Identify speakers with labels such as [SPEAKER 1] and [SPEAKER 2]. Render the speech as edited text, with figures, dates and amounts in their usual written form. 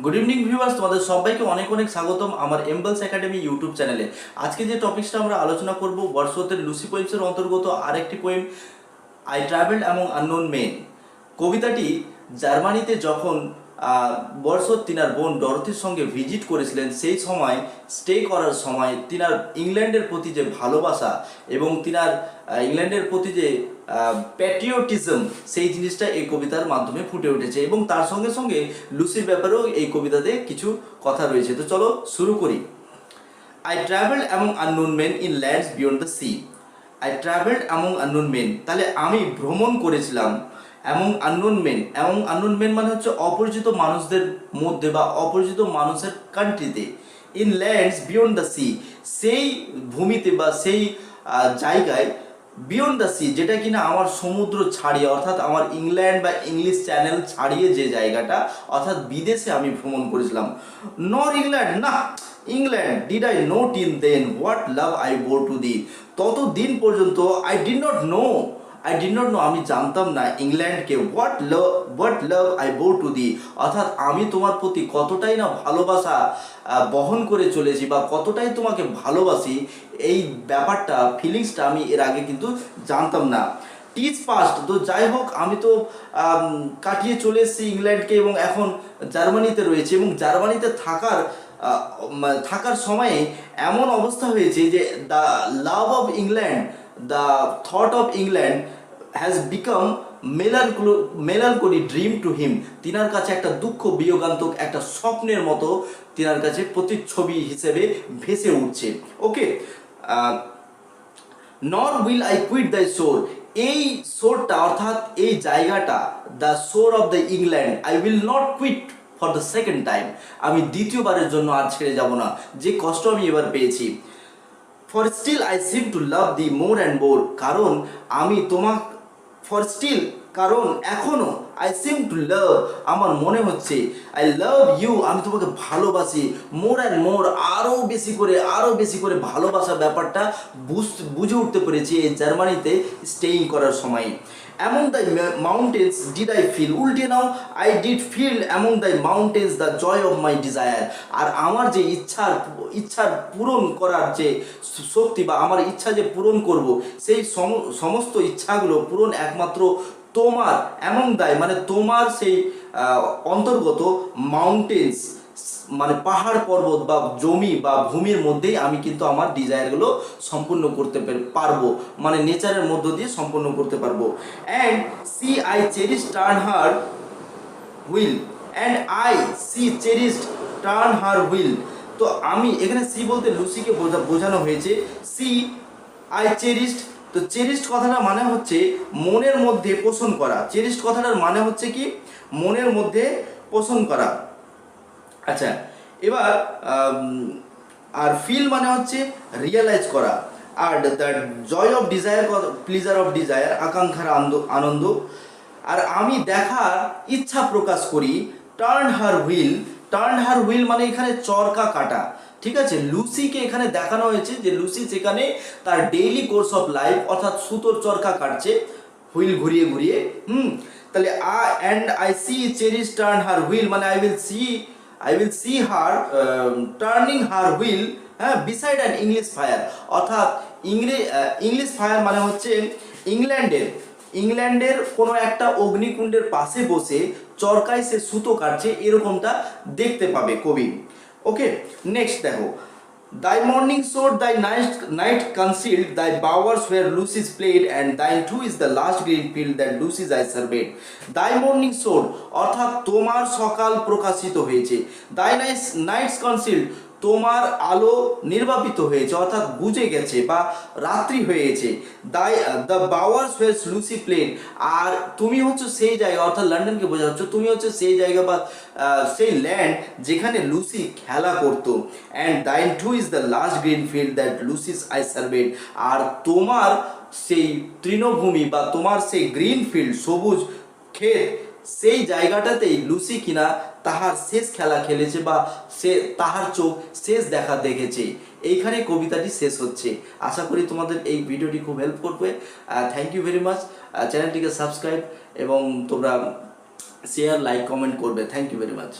[SPEAKER 1] Good evening viewers, তোমাদের সবাইকে অনেক অনেক স্বাগতম আমার এমবেলস একাডেমি ইউটিউব চ্যানেলে। আজকে যে টপিকসটা আমরা আলোচনা করব ওয়ার্ডসওয়ার্থের লুসি পোয়েমসের অন্তর্গত আরেকটি poem I travelled among unknown main. কবিতাটি জার্মানিতে যখন ওয়ার্ডসওয়ার্থ তিনার বোন ডরথির সঙ্গে ভিজিট করেছিলেন, সেই সময় স্টে করার সময় তিনার ইংল্যান্ডের প্রতি যে ভালোবাসা এবং তিনার ইংল্যান্ডের প্রতি যে প্যাট্রিয়টিজম, সেই জিনিসটা এই কবিতার মাধ্যমে ফুটে উঠেছে এবং তার সঙ্গে সঙ্গে লুসির ব্যাপারেও এই কবিতাতে কিছু কথা রয়েছে। তো চলো শুরু করি। I travelled among unknown men in lands beyond the sea. I travelled among unknown main, তাহলে আমি ভ্রমণ করেছিলাম among unknown main. Among unknown main মানে হচ্ছে অপরিচিত মানুষদের মধ্যে বা অপরিচিত মানুষের কান্ট্রিতে। In lands beyond the sea, সেই ভূমিতে বা সেই জায়গায়, বিয়ন্ড দ্য সি যেটা কিনা আমার সমুদ্র ছাড়িয়ে, অর্থাৎ আমার ইংল্যান্ড বা ইংলিশ চ্যানেল ছাড়িয়ে যে জায়গাটা, অর্থাৎ বিদেশে আমি ভ্রমণ করেছিলাম। নর ইংল্যান্ড, না England, did I know till then what love I bore to thee. ততদিন পর্যন্ত আই ডিড নট নো, আমি জানতাম না ইংল্যান্ডকে what love I bore to thee, অর্থাৎ আমি তোমার প্রতি কতটাই না ভালোবাসা বহন করে চলেছি বা কতটাই তোমাকে ভালোবাসি, এই ব্যাপারটা ফিলিংসটা আমি এর আগে কিন্তু জানতাম না। টিচ পাস্ট, তো যাই হোক আমি তো কাটিয়ে চলে এসেছি ইংল্যান্ডকে এবং এখন জার্মানিতে রয়েছে এবং জার্মানিতে থাকার সময়ে এমন অবস্থা হয়েছে যে the love of England, the thought of England has become melancholy dream to him. তিনার কাছে একটা দুঃখ বিয়োগান্তক একটা স্বপ্নের মতো তিনার কাছে প্রতিচ্ছবি হিসেবে ভেসে উঠছে। ওকে, নর উইল আই কুইট দ্য শোর, এই শোরটা অর্থাৎ এই জায়গাটা, the shore of the England, I will not quit for the second time, আমি দ্বিতীয়বারের জন্য আর ছেড়ে যাব না, যে কষ্ট আমি এবার পেয়েছি। For still I seem to love thee more and more, কারণ আমি ফর স্টিল, কারণ এখনো, আই সিম টু লাভ, আমার মনে হচ্ছে, আই লাভ ইউ, আমি তোমাকে ভালোবাসি, মোর অ্যান্ড মোর, আরও বেশি করে ভালোবাসার ব্যাপারটা বুঝে উঠতে পেরেছি এই জার্মানিতে স্টেইং করার সময়। Among the mountains did I feel, উল্টে নাও, I did feel among the mountains the joy of my desire, আর আমার যে ইচ্ছার পূরণ করার যে শক্তি বা আমার ইচ্ছা যে পূরণ করব, সেই সমস্ত ইচ্ছাগুলো পূরণ একমাত্র তোমার, অ্যামং দ্য মানে তোমার সেই অন্তর্গত মাউন্টেন্স মানে পাহাড় পর্বত বা জমি বা ভূমির মধ্যেই আমি কিন্তু আমার ডিজায়ারগুলো সম্পূর্ণ করতে পারবো, মানে নেচারের মধ্য দিয়ে সম্পূর্ণ করতে পারবো। And she I cherish turn her wheel, and I she cherish turn her wheel, তো আমি এখানে সি বলতে লুসিকে বোঝানো হয়েছে। সি আই চেরিশড, তো চেরিশড কথাটার মানে হচ্ছে মনের মধ্যে পোষণ করা। চেরিশড কথাটার মানে হচ্ছে কি, মনের মধ্যে পোষণ করা। আচ্ছা, এবার আর ফিল মানে হচ্ছে রিয়েলাইজ করা, আর the joy of desire, pleasure of desire, আকাঙ্ক্ষার আনন্দ, আর আমি দেখার ইচ্ছা প্রকাশ করি। টার্ন হার হুইল মানে এখানে চরকা কাটা, ঠিক আছে। লুসিকে এখানে দেখানো হয়েছে যে লুসি সেখানে তার ডেইলি কোর্স অফ লাইফ, অর্থাৎ সুতোর চরকা কাটছে হুইল ঘুরিয়ে ঘুরিয়ে। তাহলে and I she cherish turn her wheel মানে I will see her turning her wheel beside an English fire, অর্থাৎ ইংলিশ ফায়ার মানে হচ্ছে ইংল্যান্ডের কোনো একটা অগ্নিকুণ্ডের পাশে বসে চরকায় সে সুতো কাটছে, এরকমটা দেখতে পাবে কবি। ওকে, নেক্সট দেখো। Thy morning sword, thy night concealed, thy bowers where Lucy's played, and thine too is the last green field that Lucy's eye surveyed. Thy morning sword, অর্থাৎ তোমার সকাল প্রকাশিত হয়েছে। Thy nights concealed, তোমার আলো নির্বাপিত হয়েছে, অর্থাৎ বুঝে গেছে বা রাত্রি হয়েছে। দ্য বাওয়ার্স ওয়ের লুসি প্লেড, আর তুমি হচ্ছে সেই জায়গা, অর্থাৎ লন্ডনকে বোঝাচ্ছ, তুমি হচ্ছে সেই জায়গা বা সেই ল্যান্ড যেখানে লুসি খেলা করতো। And thine too is the last green field that Lucy's eye surveyed, আর তোমার সেই তৃণভূমি বা তোমার সেই গ্রিন ফিল্ড, সবুজ ক্ষেত, সেই জায়গাটাতেই লুসি কিনা তাহার শেষ খেলা খেলেছে বা সে তাহার চোখ শেষ দেখা দেখেছে। এইখানে কবিতাটি শেষ হচ্ছে। আশা করি তোমাদের এই ভিডিওটি খুব হেল্প করবে। Thank you very much. চ্যানেলটিকে সাবস্ক্রাইব এবং তোমরা শেয়ার, লাইক, কমেন্ট করবে। Thank you very much.